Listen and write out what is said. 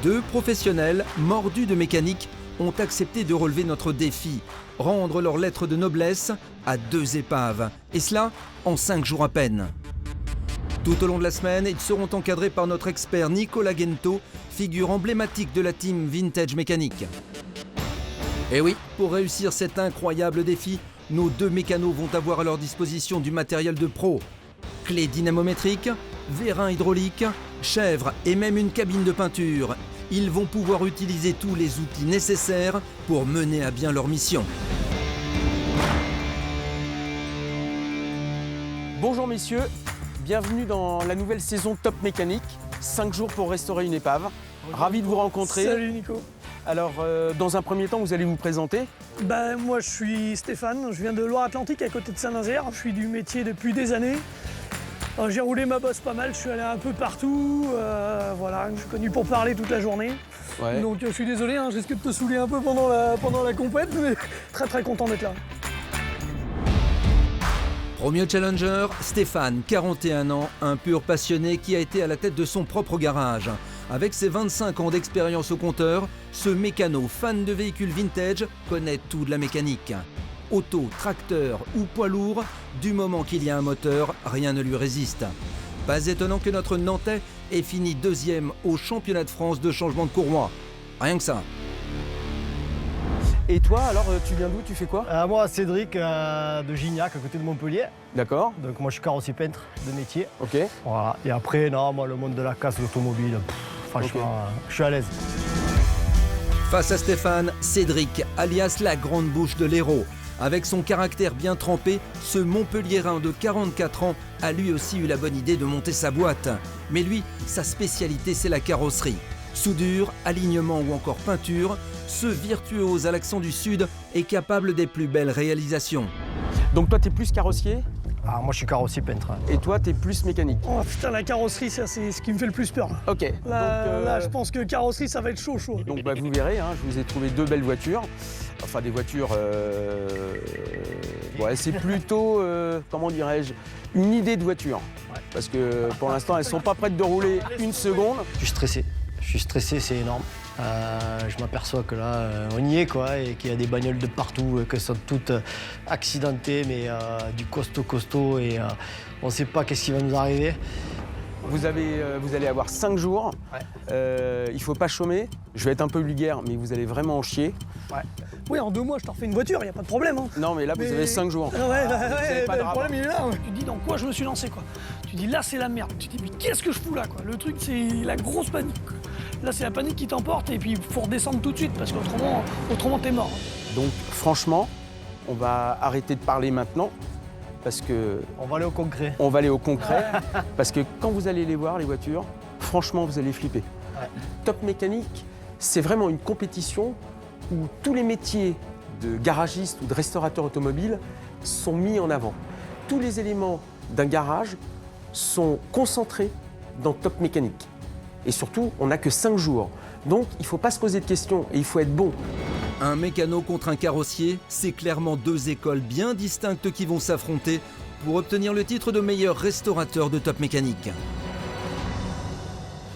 2 professionnels mordus de mécanique ont accepté de relever notre défi, rendre leur lettre de noblesse à 2 épaves, et cela en 5 jours à peine. Tout au long de la semaine, ils seront encadrés par notre expert Nicolas Gento, figure emblématique de la team Vintage Mécanique. Et oui, pour réussir cet incroyable défi, nos 2 mécanos vont avoir à leur disposition du matériel de pro. Clés dynamométriques, vérins hydrauliques, chèvres et même une cabine de peinture. Ils vont pouvoir utiliser tous les outils nécessaires pour mener à bien leur mission. Bonjour messieurs, bienvenue dans la nouvelle saison Top Mécanique. 5 jours pour restaurer une épave. Ravi de vous rencontrer. Salut Nico. Alors, dans un premier temps, vous allez vous présenter. Moi, je suis Stéphane, je viens de Loire-Atlantique, à côté de Saint-Nazaire. Je suis du métier depuis des années. J'ai roulé ma bosse pas mal, je suis allé un peu partout. Voilà, je suis connu pour parler toute la journée. Ouais. Donc, je suis désolé, je risque de te saouler un peu pendant la compète, mais très content d'être là. Premier challenger, Stéphane, 41 ans, un pur passionné qui a été à la tête de son propre garage. Avec ses 25 ans d'expérience au compteur, ce mécano fan de véhicules vintage connaît tout de la mécanique. Auto, tracteur ou poids lourd, du moment qu'il y a un moteur, rien ne lui résiste. Pas étonnant que notre Nantais ait fini 2e au championnat de France de changement de courroie. Rien que ça. Et toi, alors, tu viens d'où? Tu fais quoi? Moi, Cédric de Gignac, à côté de Montpellier. D'accord. Donc moi, je suis carrossier peintre de métier. Ok. Voilà. Et après, non, moi, le monde de la casse, l'automobile, franchement, je suis à l'aise. Face à Stéphane, Cédric, alias la grande bouche de l'Hérault. Avec son caractère bien trempé, ce Montpelliérain de 44 ans a lui aussi eu la bonne idée de monter sa boîte. Mais lui, sa spécialité, c'est la carrosserie. Soudure, alignement ou encore peinture, ce virtuose à l'accent du Sud est capable des plus belles réalisations. Donc toi, t'es plus carrossier Moi, je suis carrossier peintre. et toi, t'es plus mécanique. Oh putain, la carrosserie, ça, c'est ce qui me fait le plus peur. Ok. Là, je pense que carrosserie, ça va être chaud. Donc vous verrez, je vous ai trouvé 2 belles voitures. Enfin des voitures, c'est plutôt, comment dirais-je, une idée de voiture. Ouais. Parce que pour l'instant, elles sont pas prêtes de rouler une seconde. Je suis stressé, c'est énorme. Je m'aperçois que là, on y est, quoi, et qu'il y a des bagnoles de partout, qu'elles sont toutes accidentées, mais du costaud, et on ne sait pas qu'est-ce qui va nous arriver. Vous allez avoir 5 jours. Ouais. Il ne faut pas chômer. Je vais être un peu vulgaire, mais vous allez vraiment en chier. Ouais. Oui, en 2 mois, je te refais une voiture, il n'y a pas de problème. Non, mais là, vous avez 5 jours. Ah ouais, vous avez pas de le drame. problème il est là. Tu te dis dans quoi je me suis lancé, quoi. Tu te dis là c'est la merde. Tu te dis mais qu'est-ce que je fous là, quoi. Le truc c'est la grosse panique, quoi. Là c'est la panique qui t'emporte et puis il faut redescendre tout de suite parce qu'autrement t'es mort. Donc franchement, on va arrêter de parler maintenant parce que On va aller au concret. on va aller au concret. Parce que quand vous allez les voir, les voitures, franchement, vous allez flipper. Ouais. Top Mécanique, c'est vraiment une compétition où tous les métiers de garagiste ou de restaurateur automobile sont mis en avant. Tous les éléments d'un garage sont concentrés dans Top Mécanique. Et surtout, on n'a que 5 jours. Donc, il ne faut pas se poser de questions et il faut être bon. Un mécano contre un carrossier, c'est clairement 2 écoles bien distinctes qui vont s'affronter pour obtenir le titre de meilleur restaurateur de Top Mécanique.